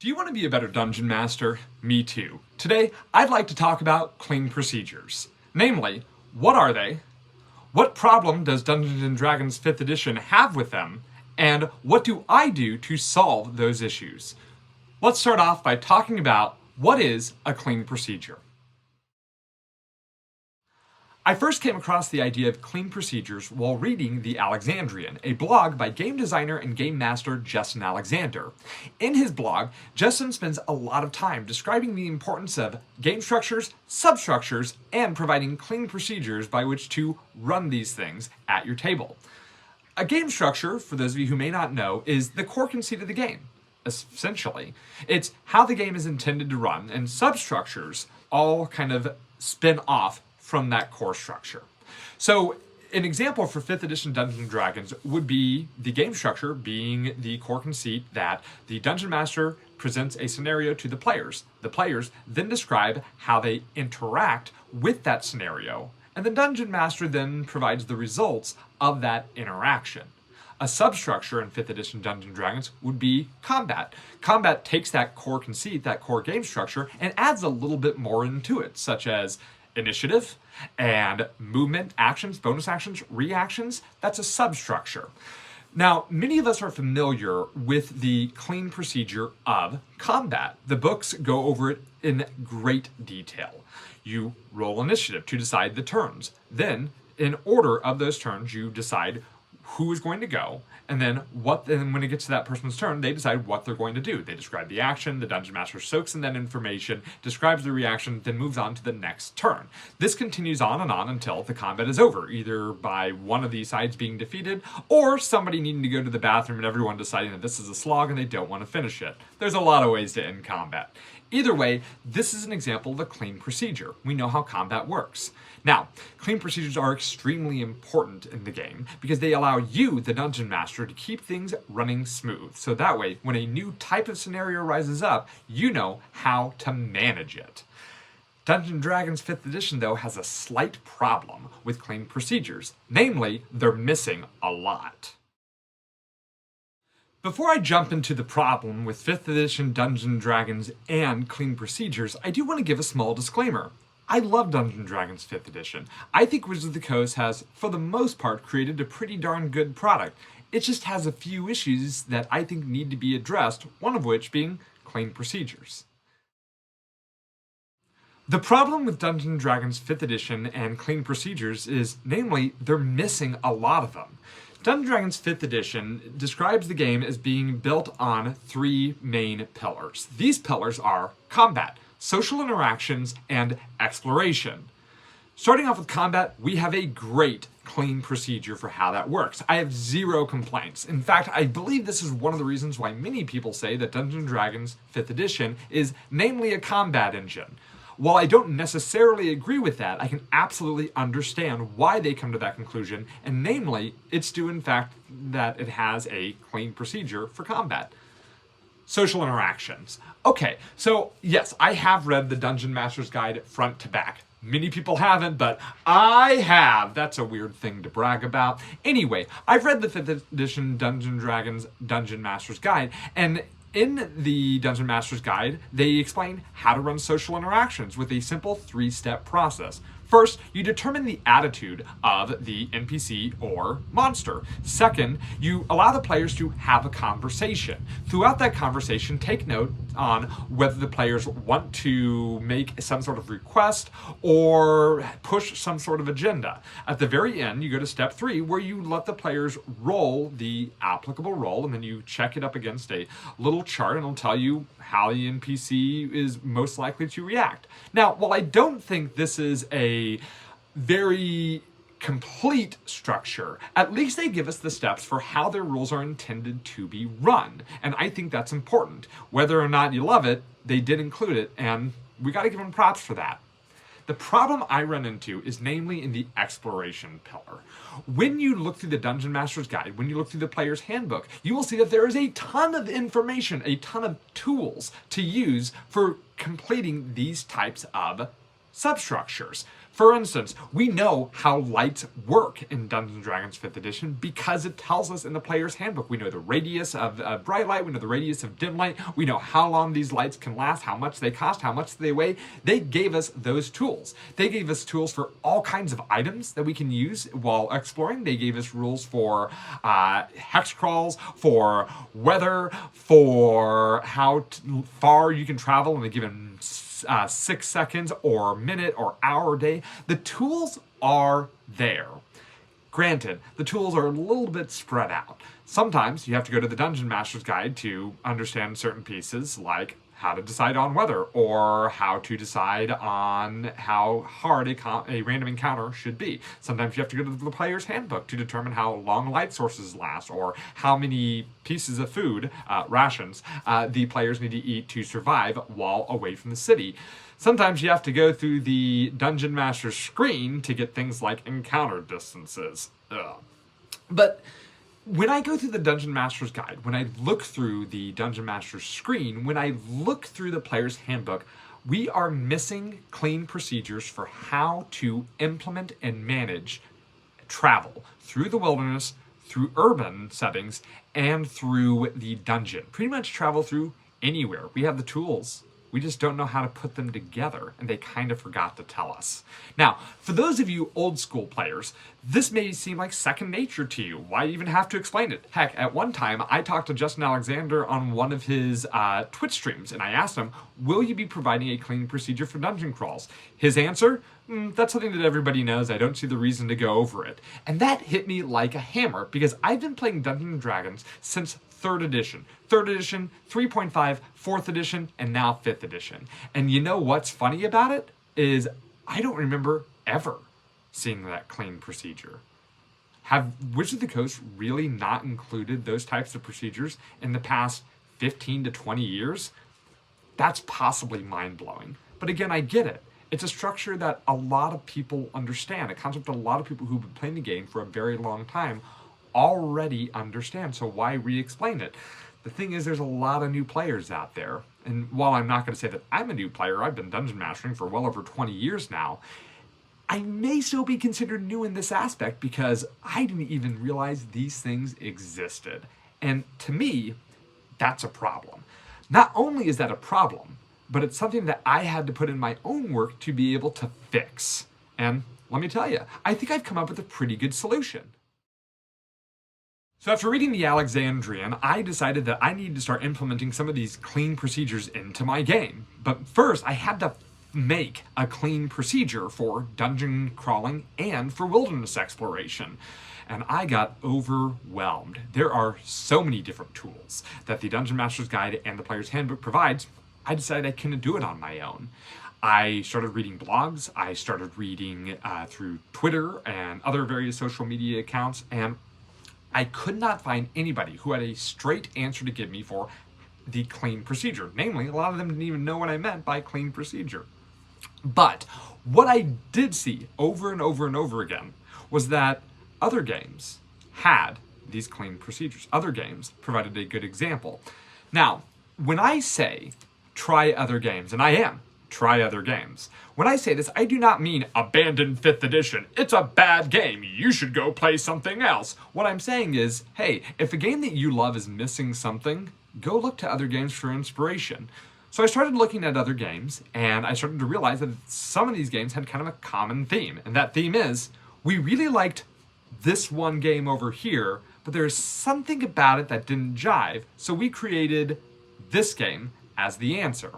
Do you want to be a better dungeon master? Me too. Today, I'd like to talk about clean procedures. Namely, what are they? What problem does Dungeons & Dragons 5th edition have with them? And what do I do to solve those issues? Let's start off by talking about what is a clean procedure. I first came across the idea of clean procedures while reading The Alexandrian, a blog by game designer and game master Justin Alexander. In his blog, Justin spends a lot of time describing the importance of game structures, substructures, and providing clean procedures by which to run these things at your table. A game structure, for those of you who may not know, is the core conceit of the game. Essentially, it's how the game is intended to run, and substructures all kind of spin off from that core structure. So an example for 5th edition Dungeons & Dragons would be the game structure being the core conceit that the Dungeon Master presents a scenario to the players. The players then describe how they interact with that scenario, and the Dungeon Master then provides the results of that interaction. A substructure in 5th edition Dungeons & Dragons would be combat. Combat takes that core conceit, that core game structure, and adds a little bit more into it, such as initiative and movement, actions, bonus actions, reactions. That's a substructure. Now, many of us are familiar with the clean procedure of combat. The books go over it in great detail. You roll initiative to decide the turns. Then, in order of those turns, you decide who is going to go, and then when it gets to that person's turn, they decide what they're going to do. They describe the action, the Dungeon Master soaks in that information, describes the reaction, then moves on to the next turn. This continues on and on until the combat is over, either by one of these sides being defeated, or somebody needing to go to the bathroom and everyone deciding that this is a slog and they don't want to finish it. There's a lot of ways to end combat. Either way, this is an example of a clean procedure. We know how combat works. Now, clean procedures are extremely important in the game because they allow you, the Dungeon Master, to keep things running smooth. So that way, when a new type of scenario rises up, you know how to manage it. Dungeons & Dragons 5th edition, though, has a slight problem with clean procedures. Namely, they're missing a lot. Before I jump into the problem with 5th edition Dungeons & Dragons and clean procedures, I do want to give a small disclaimer. I love Dungeons & Dragons 5th edition. I think Wizards of the Coast has, for the most part, created a pretty darn good product. It just has a few issues that I think need to be addressed, one of which being clean procedures. The problem with Dungeons & Dragons 5th edition and clean procedures is, namely, they're missing a lot of them. Dungeons & Dragons 5th edition describes the game as being built on three main pillars. These pillars are combat, social interactions, and exploration. Starting off with combat, we have a great clean procedure for how that works. I have zero complaints. In fact, I believe this is one of the reasons why many people say that Dungeons & Dragons 5th edition is namely a combat engine. While I don't necessarily agree with that, I can absolutely understand why they come to that conclusion, and namely, it's due in fact that it has a clean procedure for combat. Social interactions. Okay, so yes, I have read the Dungeon Master's Guide front to back. Many people haven't, but I have. That's a weird thing to brag about. Anyway, I've read the 5th edition Dungeons & Dragons Dungeon Master's Guide, and in the Dungeon Master's Guide, they explain how to run social interactions with a simple 3-step process. First, you determine the attitude of the NPC or monster. Second, you allow the players to have a conversation. Throughout that conversation, take note on whether the players want to make some sort of request or push some sort of agenda. At the very end, you go to step 3, where you let the players roll the applicable roll, and then you check it up against a little chart, and it'll tell you how the NPC is most likely to react. Now, while I don't think this is a very complete structure, at least they give us the steps for how their rules are intended to be run. And I think that's important. Whether or not you love it, they did include it, and we got to give them props for that. The problem I run into is namely in the exploration pillar. When you look through the Dungeon Master's Guide, when you look through the player's handbook, you will see that there is a ton of information, a ton of tools to use for completing these types of substructures. For instance, we know how lights work in Dungeons & Dragons 5th edition because it tells us in the player's handbook. We know the radius of bright light, we know the radius of dim light, we know how long these lights can last, how much they cost, how much they weigh. They gave us those tools. They gave us tools for all kinds of items that we can use while exploring. They gave us rules for hex crawls, for weather, for how far you can travel in a given 6 seconds or minute or hour or day. The tools are there. Granted, the tools are a little bit spread out. Sometimes you have to go to the Dungeon Master's Guide to understand certain pieces, like how to decide on weather, or how to decide on how hard a random encounter should be. Sometimes you have to go to the player's handbook to determine how long light sources last, or how many pieces of food, rations, the players need to eat to survive while away from the city. Sometimes you have to go through the Dungeon Master's screen to get things like encounter distances. But when I go through the Dungeon Master's Guide, when I look through the Dungeon Master's screen, when I look through the player's handbook, we are missing clean procedures for how to implement and manage travel through the wilderness, through urban settings, and through the dungeon. Pretty much travel through anywhere. We have the tools. We just don't know how to put them together, and they kind of forgot to tell us. Now, for those of you old school players, this may seem like second nature to you. Why even have to explain it? Heck, at one time, I talked to Justin Alexander on one of his Twitch streams, and I asked him, will you be providing a clean procedure for dungeon crawls? His answer, that's something that everybody knows. I don't see the reason to go over it. And that hit me like a hammer, because I've been playing Dungeons & Dragons since 3rd edition. 3rd edition, 3.5, 4th edition, and now 5th edition. And you know what's funny about it? Is I don't remember ever seeing that clean procedure. Have Wizards of the Coast really not included those types of procedures in the past 15 to 20 years? That's possibly mind-blowing. But again, I get it. It's a structure that a lot of people understand, a concept a lot of people who've been playing the game for a very long time already understand, so why re-explain it? The thing is, there's a lot of new players out there, and while I'm not going to say that I'm a new player, I've been dungeon mastering for well over 20 years now, I may still be considered new in this aspect because I didn't even realize these things existed. And to me, that's a problem. Not only is that a problem, but it's something that I had to put in my own work to be able to fix. And let me tell you, I think I've come up with a pretty good solution. So after reading the Alexandrian, I decided that I needed to start implementing some of these clean procedures into my game. But first, I had to make a clean procedure for dungeon crawling and for wilderness exploration. And I got overwhelmed. There are so many different tools that the Dungeon Master's Guide and the Player's Handbook provides. I decided I couldn't do it on my own. I started reading blogs, I started reading through Twitter and other various social media accounts, and I could not find anybody who had a straight answer to give me for the clean procedure. Namely, a lot of them didn't even know what I meant by clean procedure. But what I did see over and over and over again was that other games had these clean procedures. Other games provided a good example. Now, when I say try other games, and I am, try other games. When I say this, I do not mean abandon 5th edition. It's a bad game. You should go play something else. What I'm saying is, hey, if a game that you love is missing something, go look to other games for inspiration. So I started looking at other games, and I started to realize that some of these games had kind of a common theme. And that theme is, we really liked this one game over here, but there's something about it that didn't jive, so we created this game as the answer.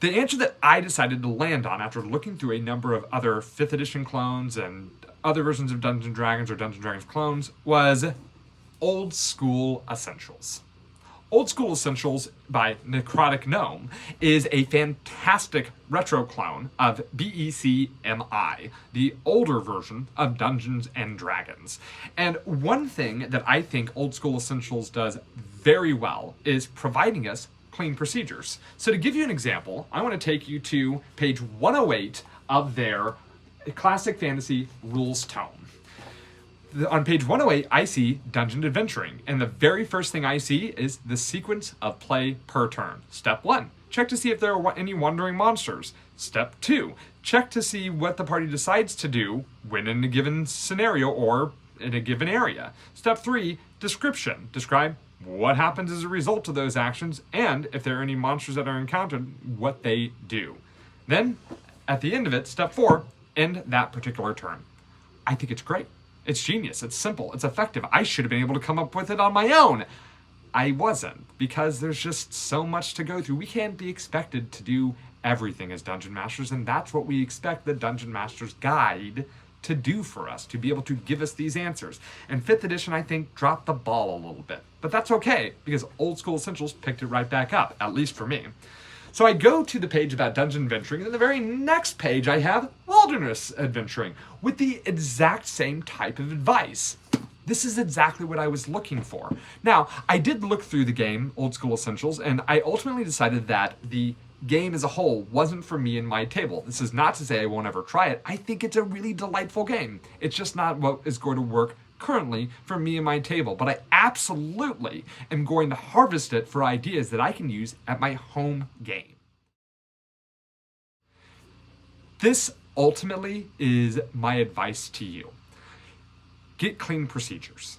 The answer that I decided to land on after looking through a number of other 5th edition clones and other versions of Dungeons & Dragons or Dungeons & Dragons clones was Old School Essentials. Old School Essentials by Necrotic Gnome is a fantastic retro clone of BECMI, the older version of Dungeons & Dragons. And one thing that I think Old School Essentials does very well is providing us clean procedures. So to give you an example, I want to take you to page 108 of their Classic Fantasy Rules Tome. On page 108, I see Dungeon Adventuring, and the very first thing I see is the sequence of play per turn. Step 1, check to see if there are any wandering monsters. Step 2, check to see what the party decides to do when in a given scenario or in a given area. Step 3, description. Describe what happens as a result of those actions, and if there are any monsters that are encountered, what they do. Then, at the end of it, step 4, end that particular turn. I think it's great. It's genius. It's simple. It's effective. I should have been able to come up with it on my own. I wasn't, because there's just so much to go through. We can't be expected to do everything as Dungeon Masters, and that's what we expect the Dungeon Master's Guide to do for us, to be able to give us these answers. And 5th edition, I think, dropped the ball a little bit. But that's okay, because Old School Essentials picked it right back up, at least for me. So I go to the page about Dungeon Adventuring, and in the very next page I have Wilderness Adventuring, with the exact same type of advice. This is exactly what I was looking for. Now, I did look through the game, Old School Essentials, and I ultimately decided that the game as a whole wasn't for me and my table. This is not to say I won't ever try it. I think it's a really delightful game. It's just not what is going to work currently for me and my table, but I absolutely am going to harvest it for ideas that I can use at my home game. This ultimately is my advice to you. Get clean procedures.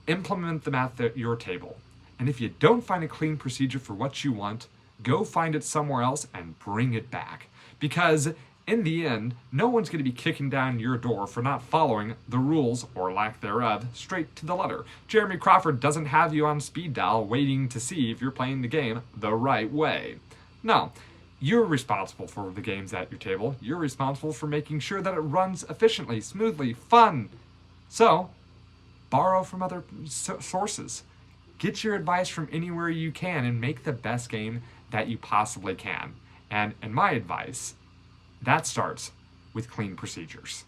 Implement them at your table. And if you don't find a clean procedure for what you want, go find it somewhere else and bring it back. Because in the end, no one's going to be kicking down your door for not following the rules, or lack thereof, straight to the letter. Jeremy Crawford doesn't have you on speed dial waiting to see if you're playing the game the right way. No, you're responsible for the games at your table. You're responsible for making sure that it runs efficiently, smoothly, fun. So, borrow from other sources. Get your advice from anywhere you can and make the best game that you possibly can. And in my advice, that starts with clean procedures.